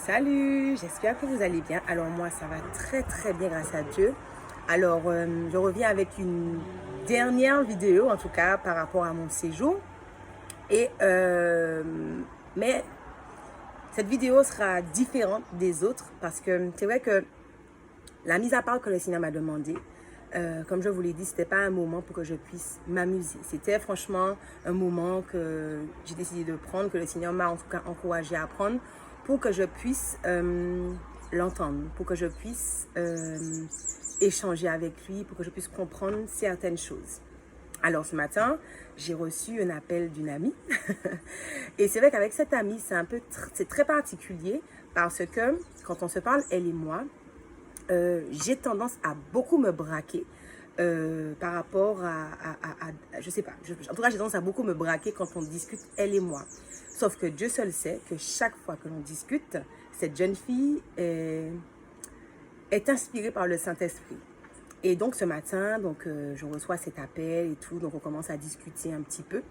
Salut, j'espère que vous allez bien. Alors moi, ça va très très bien grâce à Dieu. Alors, je reviens avec une dernière vidéo, en tout cas par rapport à mon séjour. Et, mais cette vidéo sera différente des autres parce que c'est vrai que la mise à part que le Seigneur m'a demandé, comme je vous l'ai dit, c'était pas un moment pour que je puisse m'amuser. C'était franchement un moment que j'ai décidé de prendre, que le Seigneur m'a en tout cas encouragé à prendre pour que je puisse l'entendre, pour que je puisse échanger avec lui, pour que je puisse comprendre certaines choses. Alors ce matin, j'ai reçu un appel d'une amie. Et c'est vrai qu'avec cette amie, c'est très particulier parce que quand on se parle, elle et moi, j'ai tendance à beaucoup me braquer par rapport je sais pas, en tout cas j'ai tendance à beaucoup me braquer quand on discute elle et moi. Sauf que Dieu seul sait que chaque fois que l'on discute, cette jeune fille est inspirée par le Saint-Esprit. Et donc ce matin, je reçois cet appel et tout, donc on commence à discuter un petit peu.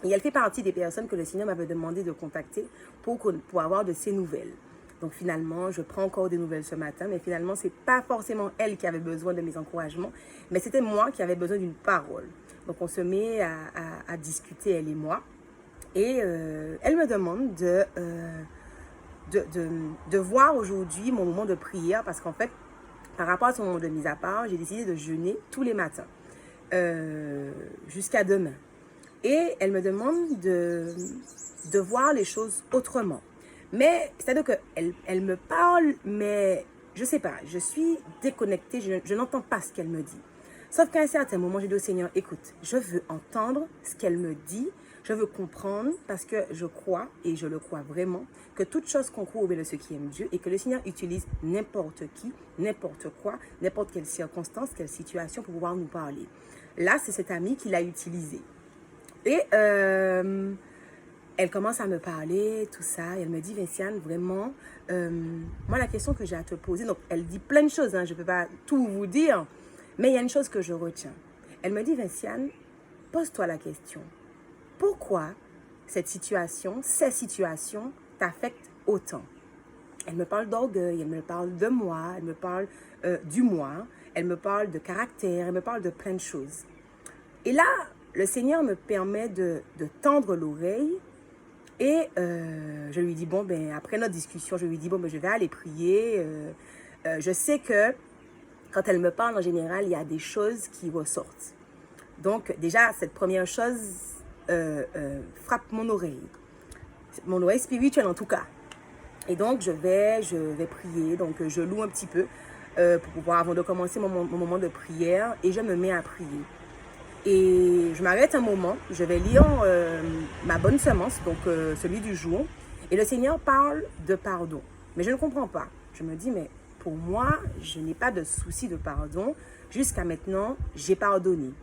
Et elle fait partie des personnes que le Seigneur m'avait demandé de contacter pour avoir de ses nouvelles. Donc finalement, je prends encore des nouvelles ce matin, mais finalement, ce n'est pas forcément elle qui avait besoin de mes encouragements, mais c'était moi qui avais besoin d'une parole. Donc on se met à discuter, elle et moi, et elle me demande de voir aujourd'hui mon moment de prière, parce qu'en fait, par rapport à son moment de mise à part, j'ai décidé de jeûner tous les matins jusqu'à demain. Et elle me demande de voir les choses autrement. Mais c'est-à-dire qu'elle me parle, mais je ne sais pas, je suis déconnectée, je n'entends pas ce qu'elle me dit. Sauf qu'à un certain moment, j'ai dit au Seigneur, écoute, je veux entendre ce qu'elle me dit, je veux comprendre parce que je crois, et je le crois vraiment, que toute chose concourt au bien de ceux qui aiment Dieu et que le Seigneur utilise n'importe qui, n'importe quoi, n'importe quelle circonstance, quelle situation pour pouvoir nous parler. Là, c'est cette amie qui l'a utilisé. Et elle commence à me parler, tout ça. Et elle me dit, Vinciane, vraiment, moi, la question que j'ai à te poser, donc elle dit plein de choses, hein, je ne peux pas tout vous dire, mais il y a une chose que je retiens. Elle me dit, Vinciane, pose-toi la question. Pourquoi ces situations t'affectent autant? Elle me parle d'orgueil, elle me parle de moi, elle me parle du moi, elle me parle de caractère, elle me parle de plein de choses. Et là, le Seigneur me permet de tendre l'oreille et je lui dis, bon, ben, après notre discussion, je lui dis, bon, ben, je vais aller prier. Je sais que quand elle me parle, en général, il y a des choses qui ressortent. Donc, déjà, cette première chose frappe mon oreille spirituelle en tout cas. Et donc, je vais prier, donc je loue un petit peu pour pouvoir, avant de commencer mon moment de prière, et je me mets à prier. Et je m'arrête un moment, je vais lire ma bonne semence, donc celui du jour. Et le Seigneur parle de pardon. Mais je ne comprends pas. Je me dis, mais pour moi, je n'ai pas de souci de pardon. Jusqu'à maintenant, j'ai pardonné.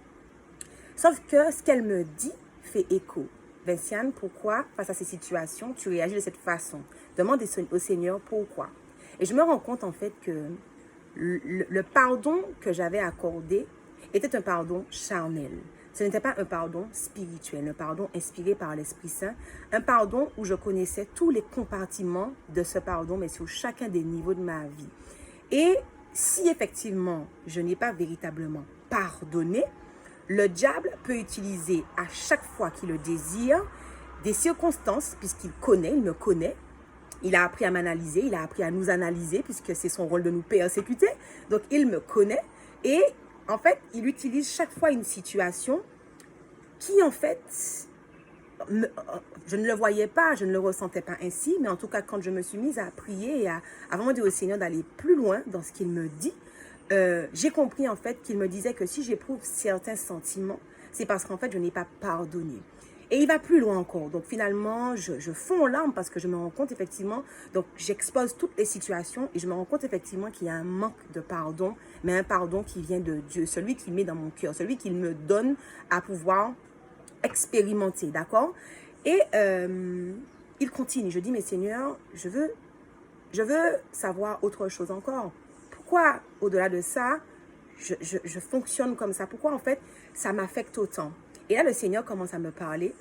Sauf que ce qu'elle me dit fait écho. Vinciane, pourquoi, face à ces situations, tu réagis de cette façon? Demande au Seigneur pourquoi. Et je me rends compte en fait que le pardon que j'avais accordé était un pardon charnel. Ce n'était pas un pardon spirituel, un pardon inspiré par l'Esprit Saint, un pardon où je connaissais tous les compartiments de ce pardon, mais sur chacun des niveaux de ma vie. Et si effectivement je n'ai pas véritablement pardonné, le diable peut utiliser à chaque fois qu'il le désire des circonstances, puisqu'il me connaît. Il a appris à m'analyser, il a appris à nous analyser, puisque c'est son rôle de nous persécuter. Donc, il me connaît et en fait, il utilise chaque fois une situation qui, en fait, je ne le voyais pas, je ne le ressentais pas ainsi, mais en tout cas, quand je me suis mise à prier et à vraiment dire au Seigneur d'aller plus loin dans ce qu'il me dit, j'ai compris en fait qu'il me disait que si j'éprouve certains sentiments, c'est parce qu'en fait, je n'ai pas pardonné. Et il va plus loin encore. Donc finalement, je fonds en larmes parce que je me rends compte effectivement, donc j'expose toutes les situations et je me rends compte effectivement qu'il y a un manque de pardon, mais un pardon qui vient de Dieu, celui qu'il met dans mon cœur, celui qu'il me donne à pouvoir expérimenter, d'accord? Et il continue, je dis, mais Seigneur, je veux savoir autre chose encore. Pourquoi, au-delà de ça, je fonctionne comme ça? Pourquoi, en fait, ça m'affecte autant? Et là, le Seigneur commence à me parler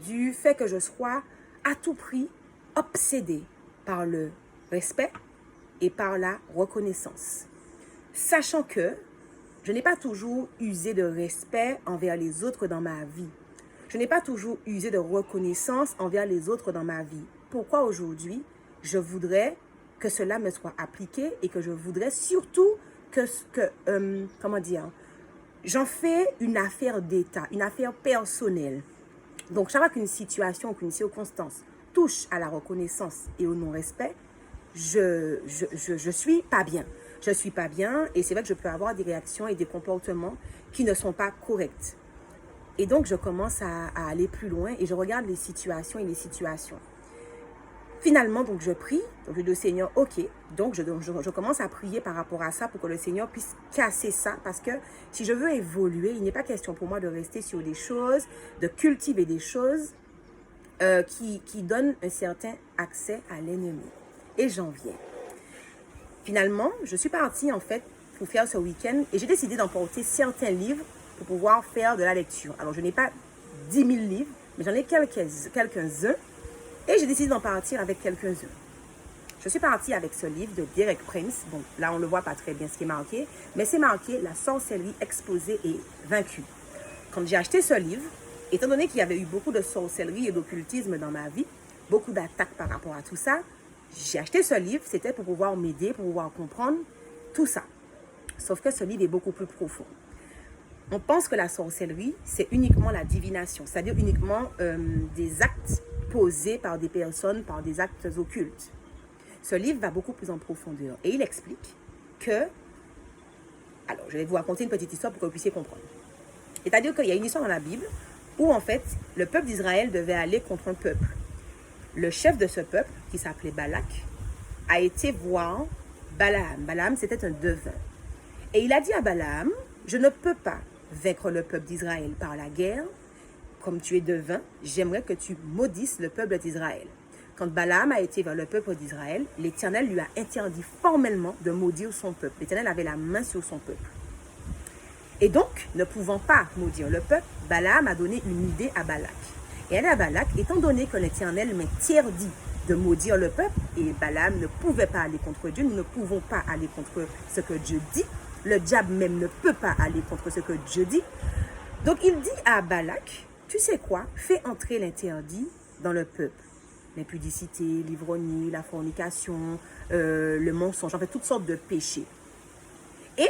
du fait que je sois à tout prix obsédée par le respect et par la reconnaissance. Sachant que je n'ai pas toujours usé de respect envers les autres dans ma vie. Je n'ai pas toujours usé de reconnaissance envers les autres dans ma vie. Pourquoi aujourd'hui, je voudrais que cela me soit appliqué et que je voudrais surtout comment dire, j'en fais une affaire d'État, une affaire personnelle. Donc, chaque fois qu'une situation ou qu'une circonstance touche à la reconnaissance et au non-respect, je suis pas bien. Je suis pas bien et c'est vrai que je peux avoir des réactions et des comportements qui ne sont pas corrects. Et donc, je commence à aller plus loin et je regarde les situations et les situations. Finalement, donc, je prie, donc je dis au Seigneur, ok, donc je commence à prier par rapport à ça pour que le Seigneur puisse casser ça, parce que si je veux évoluer, il n'est pas question pour moi de rester sur des choses, de cultiver des choses qui donnent un certain accès à l'ennemi. Et j'en viens. Finalement, je suis partie en fait pour faire ce week-end et j'ai décidé d'emporter certains livres pour pouvoir faire de la lecture. Alors, je n'ai pas 10 000 livres, mais j'en ai quelques-uns. Et j'ai décidé d'en partir avec quelques-uns. Je suis partie avec ce livre de Derek Prince. Bon, là, on ne le voit pas très bien ce qui est marqué, mais c'est marqué « La sorcellerie exposée et vaincue ». Quand j'ai acheté ce livre, étant donné qu'il y avait eu beaucoup de sorcellerie et d'occultisme dans ma vie, beaucoup d'attaques par rapport à tout ça, j'ai acheté ce livre, c'était pour pouvoir m'aider, pour pouvoir comprendre tout ça. Sauf que ce livre est beaucoup plus profond. On pense que la sorcellerie, c'est uniquement la divination, c'est-à-dire uniquement des actes posés par des personnes, par des actes occultes. Ce livre va beaucoup plus en profondeur et il explique que... Alors, je vais vous raconter une petite histoire pour que vous puissiez comprendre. C'est-à-dire qu'il y a une histoire dans la Bible où, en fait, le peuple d'Israël devait aller contre un peuple. Le chef de ce peuple, qui s'appelait Balak, a été voir Balaam. Balaam, c'était un devin. Et il a dit à Balaam, je ne peux pas vaincre le peuple d'Israël par la guerre. Comme tu es devin, j'aimerais que tu maudisses le peuple d'Israël. Quand Balaam a été vers le peuple d'Israël, l'Éternel lui a interdit formellement de maudire son peuple. L'Éternel avait la main sur son peuple. Et donc, ne pouvant pas maudire le peuple, Balaam a donné une idée à Balak. Et elle à Balak, étant donné que l'Éternel m'interdit de maudire le peuple, et Balaam ne pouvait pas aller contre Dieu, nous ne pouvons pas aller contre ce que Dieu dit, le diable même ne peut pas aller contre ce que Dieu dit. Donc, il dit à Balak, tu sais quoi, fais entrer l'interdit dans le peuple. L'impudicité, l'ivrognerie, la fornication, le mensonge, en fait, toutes sortes de péchés. Et,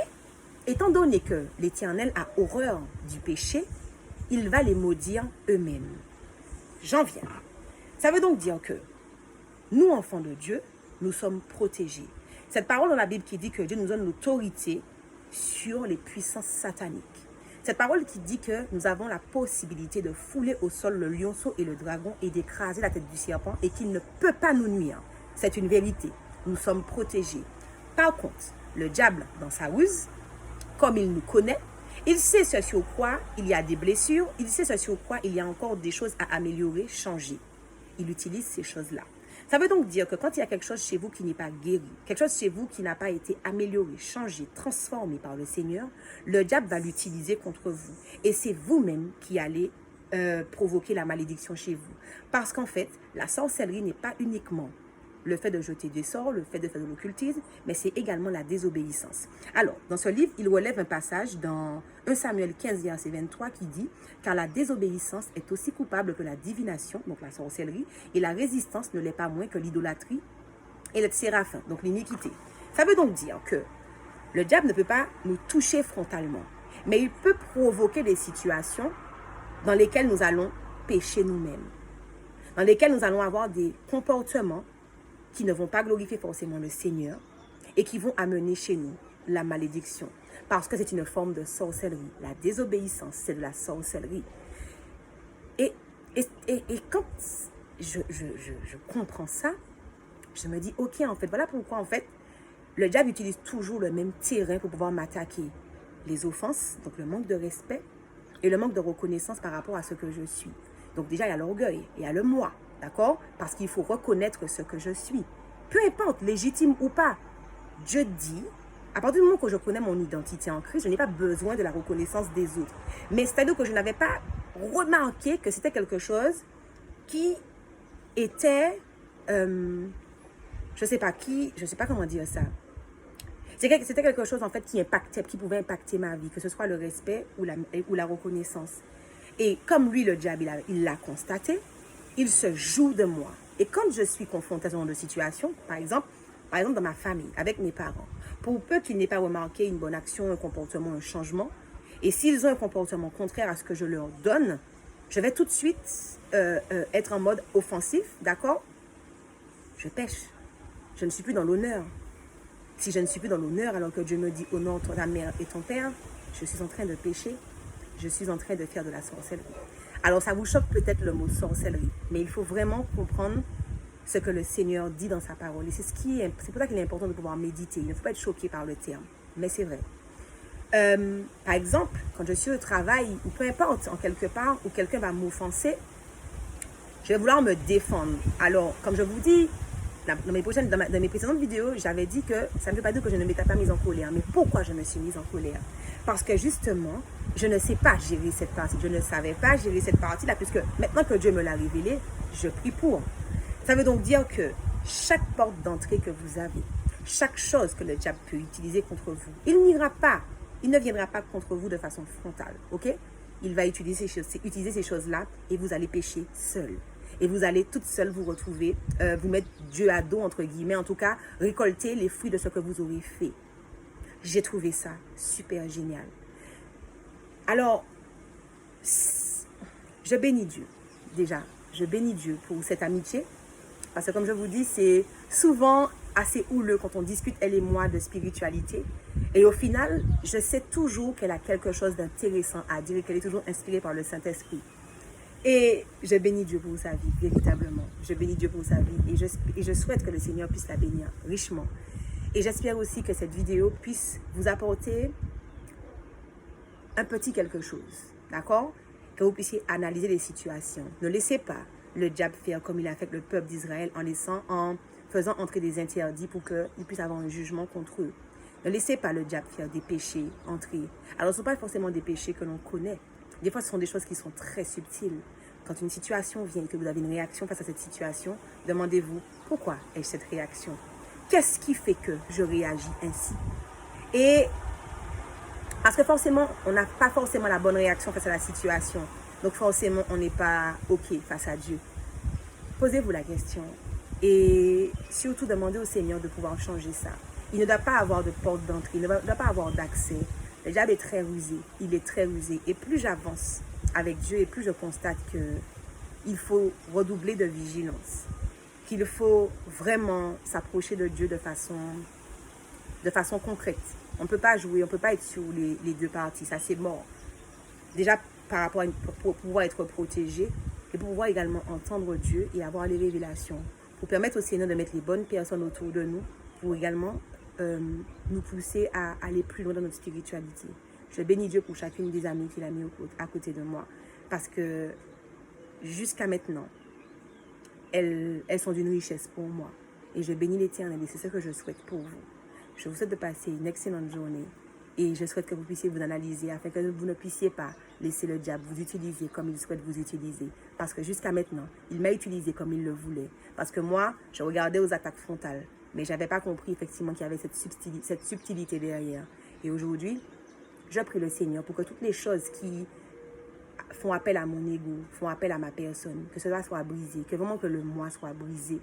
étant donné que l'Éternel a horreur du péché, il va les maudire eux-mêmes. J'en viens. Ça veut donc dire que nous, enfants de Dieu, nous sommes protégés. Cette parole dans la Bible qui dit que Dieu nous donne l'autorité sur les puissances sataniques. Cette parole qui dit que nous avons la possibilité de fouler au sol le lionceau et le dragon et d'écraser la tête du serpent et qu'il ne peut pas nous nuire. C'est une vérité. Nous sommes protégés. Par contre, le diable, dans sa ruse, comme il nous connaît, il sait ce sur quoi il y a des blessures, il sait ce sur quoi il y a encore des choses à améliorer, changer. Il utilise ces choses-là. Ça veut donc dire que quand il y a quelque chose chez vous qui n'est pas guéri, quelque chose chez vous qui n'a pas été amélioré, changé, transformé par le Seigneur, le diable va l'utiliser contre vous. Et c'est vous-même qui allez provoquer la malédiction chez vous. Parce qu'en fait, la sorcellerie n'est pas uniquement le fait de jeter des sorts, le fait de faire de l'occultisme, mais c'est également la désobéissance. Alors, dans ce livre, il relève un passage dans 1 Samuel 15, verset 23 qui dit « Car la désobéissance est aussi coupable que la divination, donc la sorcellerie, et la résistance ne l'est pas moins que l'idolâtrie et le séraphin, donc l'iniquité. » Ça veut donc dire que le diable ne peut pas nous toucher frontalement, mais il peut provoquer des situations dans lesquelles nous allons pécher nous-mêmes, dans lesquelles nous allons avoir des comportements qui ne vont pas glorifier forcément le Seigneur et qui vont amener chez nous la malédiction. Parce que c'est une forme de sorcellerie. La désobéissance, c'est de la sorcellerie. Et quand je comprends ça, je me dis, ok, en fait, voilà pourquoi, en fait, le diable utilise toujours le même terrain pour pouvoir m'attaquer. Les offenses, donc le manque de respect et le manque de reconnaissance par rapport à ce que je suis. Donc déjà, il y a l'orgueil, il y a le moi. D'accord? Parce qu'il faut reconnaître ce que je suis. Peu importe, légitime ou pas. Dieu dit, à partir du moment que je connais mon identité en Christ, je n'ai pas besoin de la reconnaissance des autres. Mais c'est-à-dire que je n'avais pas remarqué que c'était quelque chose qui était je sais pas qui, je sais pas comment dire ça. C'était quelque chose en fait qui pouvait impacter ma vie, que ce soit le respect ou la reconnaissance. Et comme lui, le diable, il l'a constaté, il se joue de moi. Et quand je suis confrontée à ce genre de situation, par exemple dans ma famille, avec mes parents, pour peu qu'ils n'aient pas remarqué une bonne action, un comportement, un changement, et s'ils ont un comportement contraire à ce que je leur donne, je vais tout de suite être en mode offensif, d'accord? Je pêche. Je ne suis plus dans l'honneur. Si je ne suis plus dans l'honneur, alors que Dieu me dit honore ta mère et ton père, je suis en train de pécher, je suis en train de faire de la sorcellerie. Alors ça vous choque peut-être le mot sorcellerie, mais il faut vraiment comprendre ce que le Seigneur dit dans sa parole. Et c'est pour ça qu'il est important de pouvoir méditer. Il ne faut pas être choqué par le terme, mais c'est vrai. Par exemple, quand je suis au travail, ou peu importe, en quelque part, où quelqu'un va m'offenser, je vais vouloir me défendre. Alors, comme je vous dis, dans mes précédentes vidéos, j'avais dit que ça ne veut pas dire que je ne m'étais pas mise en colère. Mais pourquoi je me suis mise en colère? Parce que justement, je ne sais pas gérer cette partie. Je ne savais pas gérer cette partie-là, puisque maintenant que Dieu me l'a révélé, je prie pour. Ça veut donc dire que chaque porte d'entrée que vous avez, chaque chose que le diable peut utiliser contre vous, il ne viendra pas contre vous de façon frontale, ok? Il va utiliser ces choses-là et vous allez pécher seul. Et vous allez toute seule vous retrouver, vous mettre Dieu à dos, entre guillemets, en tout cas, récolter les fruits de ce que vous aurez fait. J'ai trouvé ça super génial. Alors, je bénis Dieu, déjà. Je bénis Dieu pour cette amitié. Parce que comme je vous dis, c'est souvent assez houleux quand on discute, elle et moi, de spiritualité. Et au final, je sais toujours qu'elle a quelque chose d'intéressant à dire et qu'elle est toujours inspirée par le Saint-Esprit. Et je bénis Dieu pour sa vie, véritablement. Je bénis Dieu pour sa vie et je souhaite que le Seigneur puisse la bénir richement. Et j'espère aussi que cette vidéo puisse vous apporter un petit quelque chose, d'accord? Que vous puissiez analyser les situations. Ne laissez pas le diable faire comme il a fait avec le peuple d'Israël en faisant entrer des interdits pour qu'il puisse avoir un jugement contre eux. Ne laissez pas le diable faire des péchés entrer. Alors, ce ne sont pas forcément des péchés que l'on connaît. Des fois, ce sont des choses qui sont très subtiles. Quand une situation vient et que vous avez une réaction face à cette situation, demandez-vous, pourquoi ai-je cette réaction? Qu'est-ce qui fait que je réagis ainsi? Et parce que forcément, on n'a pas forcément la bonne réaction face à la situation. Donc forcément, on n'est pas OK face à Dieu. Posez-vous la question. Et surtout, demandez au Seigneur de pouvoir changer ça. Il ne doit pas avoir de porte d'entrée, il ne doit pas avoir d'accès. Le diable est très rusé, il est très rusé. Et plus j'avance avec Dieu et plus je constate qu'il faut redoubler de vigilance. Qu'il faut vraiment s'approcher de Dieu de façon concrète. On ne peut pas jouer, on ne peut pas être sur les deux parties, ça c'est mort. Déjà par rapport pour pouvoir être protégé et pour pouvoir également entendre Dieu et avoir les révélations. Pour permettre au Seigneur de mettre les bonnes personnes autour de nous, pour également nous pousser à aller plus loin dans notre spiritualité. Je bénis Dieu pour chacune des amies qu'il a mis à côté de moi. Parce que jusqu'à maintenant, elles sont d'une richesse pour moi. Et je bénis l'Éternel et c'est ce que je souhaite pour vous. Je vous souhaite de passer une excellente journée. Et je souhaite que vous puissiez vous analyser afin que vous ne puissiez pas laisser le diable vous utiliser comme il souhaite vous utiliser. Parce que jusqu'à maintenant, il m'a utilisé comme il le voulait. Parce que moi, je regardais aux attaques frontales. Mais je n'avais pas compris effectivement qu'il y avait cette subtilité derrière. Et aujourd'hui, je prie le Seigneur pour que toutes les choses qui font appel à mon ego, font appel à ma personne, que cela soit brisé, que vraiment que le moi soit brisé.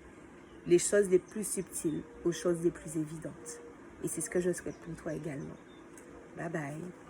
Les choses les plus subtiles aux choses les plus évidentes. Et c'est ce que je souhaite pour toi également. Bye bye.